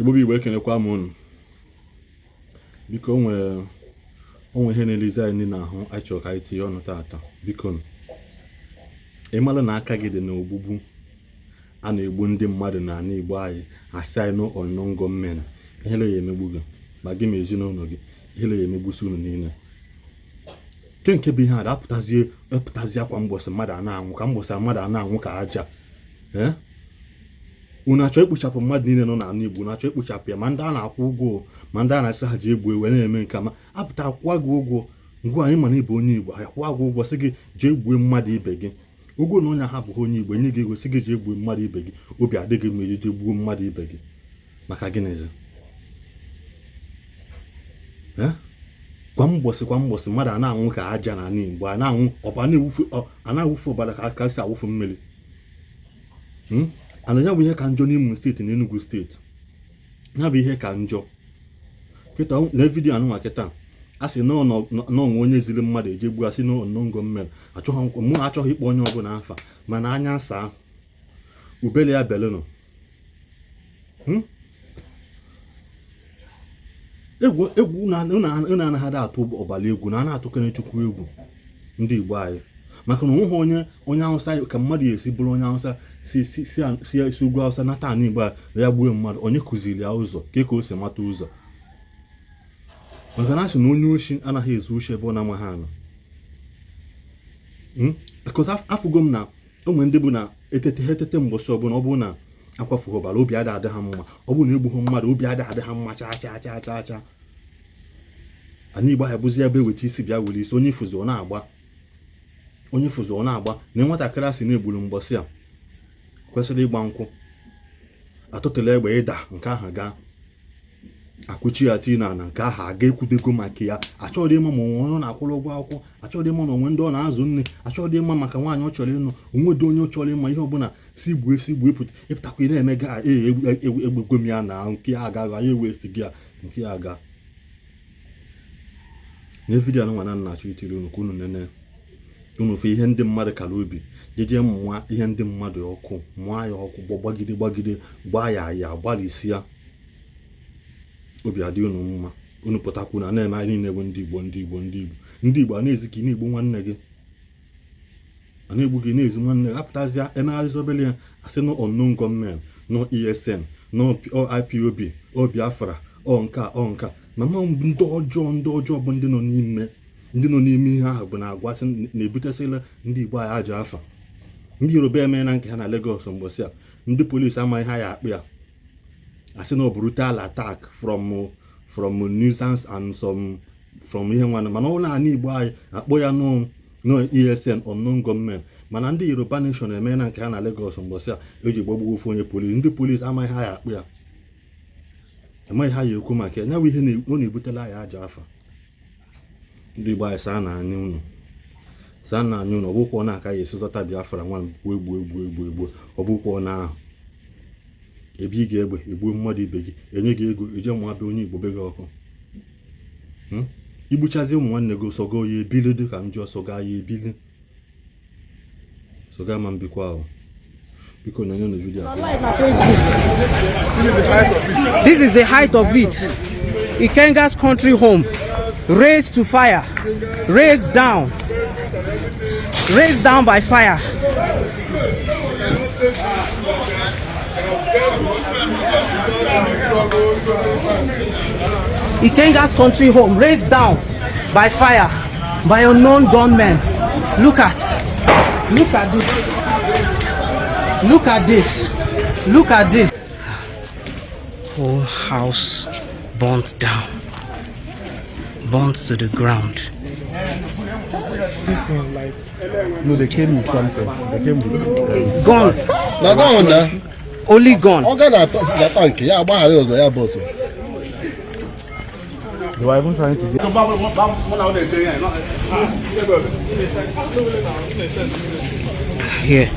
Igbo Igbo ekenekwa m unu. Biko onwe ihe na-elizi anyị n'ahụ anyị chọrọ ka anyị tinye ọnụ tata. Biko ịmara na aka gị dị n'ogbugbu a na-egbu ndị mmadụ na ala Igbo anyị, asị anyị no unknown gunmen. Ihe ya emegbu gị ma gị ma ezinụlọ gị, ihe ya emegbusi unu niile. Nke bụ ihe a apụtazie akwa mgbọsị mmadụ a na-anwụ ka mgbọsị mmadụ a na-anwụ ka aja. Unu achọ ikpochapụ mmadụ niile nọ n'ala Igbo, na-achọ ikpochapụ ya, ma ndị a na-akwụ ụgwọ ma ndị a na-asị ha ji egbu ewe na-eme nke ma apụta akwụwa gị ụgwọ. Ngwa anyị mana ịbụ onye Igbo, anyị kwụwa gị ụgwọ sị gị jee gbuo mmadụ ibe gị. Ụgwọ na onye ha bụghị onye Igbo nye gị ego sị gị jee gbuo mmadụ ibe gị, obi adịghị mma ejide gbuo mmadụ ibe gị maka gịnịzi? Kwa mgbọsị mmadụ a na-anwụ ka aja n'ala Igbo, a na-awụfu ọbara ka si awụfu mmiri. Ana ya bụ ihe ka njọ n'Imo steeti na Enugu steeti. Ya bụ ihe ka njọ. Kịta na vidiyo anụnwa kịta a sị n'ọnwa onye ziri mmadụ eje gbuo, asị n'unknown gunmen. Mụ achọghị ịkpọ onye ọbụla afa, mana anya saa ubele ya belenụ. Egwu unu anaghị atụ ọbara egwu, na a na-atụkere Chukwu egwu ndị Igbo anyị. Maka na onweghị onye Hausa ka mmadụ esi bụrụ onye Hausa si ugwu Hausa nata ala Igbo ya gbuo mmadụ. Onye kụziri ya ụzọ ka o si mata ụzọ? Maka na asị na onye oshi anaghị ezu oshi ebe ọ na-amaghị anọ. Because afụgo m na onwe ndị bụ na etete mgbọsị ọbụla, ọ bụ na akwafughị ọbara obi adị ha mma, ọ bụ na egbughị mmadụ obi adị ha mma cha. Ala Igbo anyị bụzi ebe weta isi bịa were isi, onye fụzi ọ na-agba na nwatakịrị asị na-egburu mgbọsị a kwesịrị ịgba nkwụ, atụtụla egbe ịda nke ahụ gaa akwụchi ya tii na nke ahụ aga ekwudego maka ya. Achọghị ịma ma onwe ọ na-akwụrụ ụgwọ akwụkwọ, achọghị ịma na onwe ndị ọ na-azụ nne, achọghị ịma maka nwaanyị ọ chọrọ ịnụ, onwedo onye ọ chọrọ ịma ihe ọbụla si gbuo ịpụtakwa ị na-eme ga egbego m ya na nke ya agaghị anyị west gị nke ya aga. Na vidiyo anụnwa na nna achọ itiri unu ka unu nene unu fe ihe ndị mmadụ kara obi, jeje mụnwa ihe ndị mmadụ ọkụ, mụọ ya ọkụ gbagide gbaa ya gbalịsịa. Obi adị unu mma, unu pụtakwu na na-eme anyị niile bụ ndị Igbo a na-ezi ka ị na-egbu nwanne gị, a na-egbu gị na-ezi nwanne gị. Apụtazịa emegharịzi obere ya asị no unknown gunmen, no ESN, no IPOB, Biafra, nka na ma ndị ọjọọ bụ ndị nọ n'ime ihe ahụ bụ na-agwasị na-ebutesịla ndị Igbo anyị ajọ afa. Ndị Yoruba eme na nke ha na Lagos mgbọsị a, ndị polisi amaghị ha ya akpụ ya, asị na brutal attack from nuisance and from ihe nwana. Mana ọ na-ala Igbo anyị akpọ ya no ESN unknown gunmen. Mana ndị Yoruba nation eme na nke ha na Lagos mgbọsị a eji gbagbuo ofe onye polisi, ndị polisi amaghị ha ya akpụ ya, amaghị ha ya ekwu maka ya. Nyawa ihe ọ na-ebutela ya ajọ afa. Ndị Igbo anyị saa na anya unu, ọ bụkwa ọ na-aka ya esi zọta Biafra nwa egbu, ọ bụkwa ọ na-ahụ ebe ị ga-egbe egbuo mmadụ ibe gị, enye gị ego eje mụ abịa onye Igbo be gị ọkụ. Igbuchazi ụmụ nwanne gị sogo ya ebili dị ka njọ, soga ya ebili, soga ma mbikwa ahụ. Biko na nyonyo video. This is the height of it. Ikenga's country home, razed to fire, razed down by fire. Ikenga's country home razed down by fire by unknown gunmen. Look at this. Whole house burnt down, burnt to the ground. No, they came with something. They came with Gone. Now go on there. Only gone. Thank you. Yeah, boss. They were even trying to get. Here.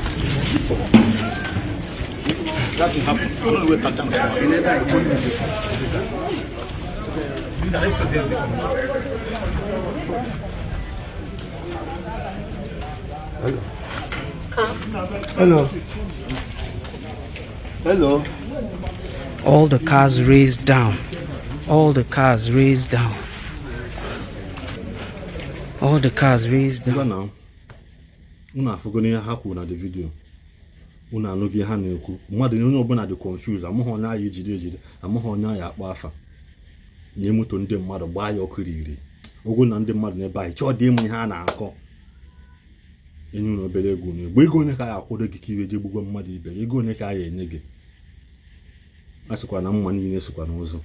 Hello. All the cars raised down. All the cars raised down. All the cars raised down. Now, una afugoni ha kwuru na the video. Una anụghị ha na-ekwu. Mmadụ onye ọbụla dị confused. Amụghị onye anyị ejide. Amụghị onye anyị akpọ afa. Nye moto ndị mmadụ gbaa ya ọkụ riri. Ogo na ndị mmadụ n'ebe anyị chọọ dị ịmụ ihe a na-akọ. Enye unu obere ego na-egbu ego onye ka ya akwụdo gị ka iwe je gbugwo mmadụ ibe ego onye ka ya enye gị. A sịkwa na mma niile sịkwa n'ụzọ.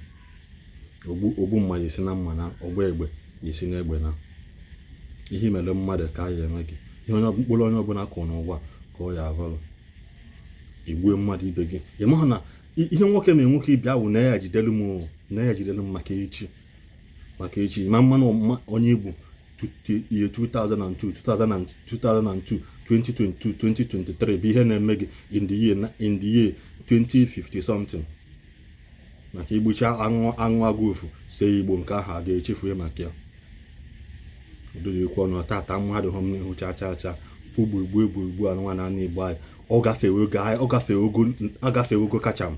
Ogbu mmadụ esi na mma na ọgba egbe esi na egbe na. Ihe mere mmadụ ka ya eme gị. Ihe onye mkpụrụ onye ọbụla kọ n'ụwa ka ọ ya abụrụ. Igbuo mmadụ ibe gị. Ị mahụ na ihe nwoke ma nwoke bịa wụ na ya jidelu m maka echi. Maka echi ma mmanụ onye Igbo year 2002, 2022, 2022, 2023 bụ ihe na-eme gị in the year 2050 something. Maka igbucha aṅụ agụfu see Igbo nke ahụ a ga-echefu maka ya. Odogwu ọnụ tata mmadụ hụ m n'ihu cha pụgbu anụnwa na Igbo anyị ọ gafewego kacha m.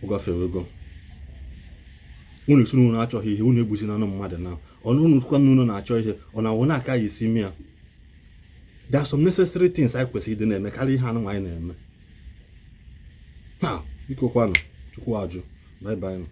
Ọ gafewego. Unu sunu unu achọghị ihe unu egbuzi n'anụ mmadụ na ọnụ unu kwa unu na-achọ ihe ọ na wona aka yisi mia. There are some necessary things anyị kwesịrị ịdị na-eme karịa ihe anụ anyị na-eme. Ha biko kwanụ Chukwu ajụ. Bye bye.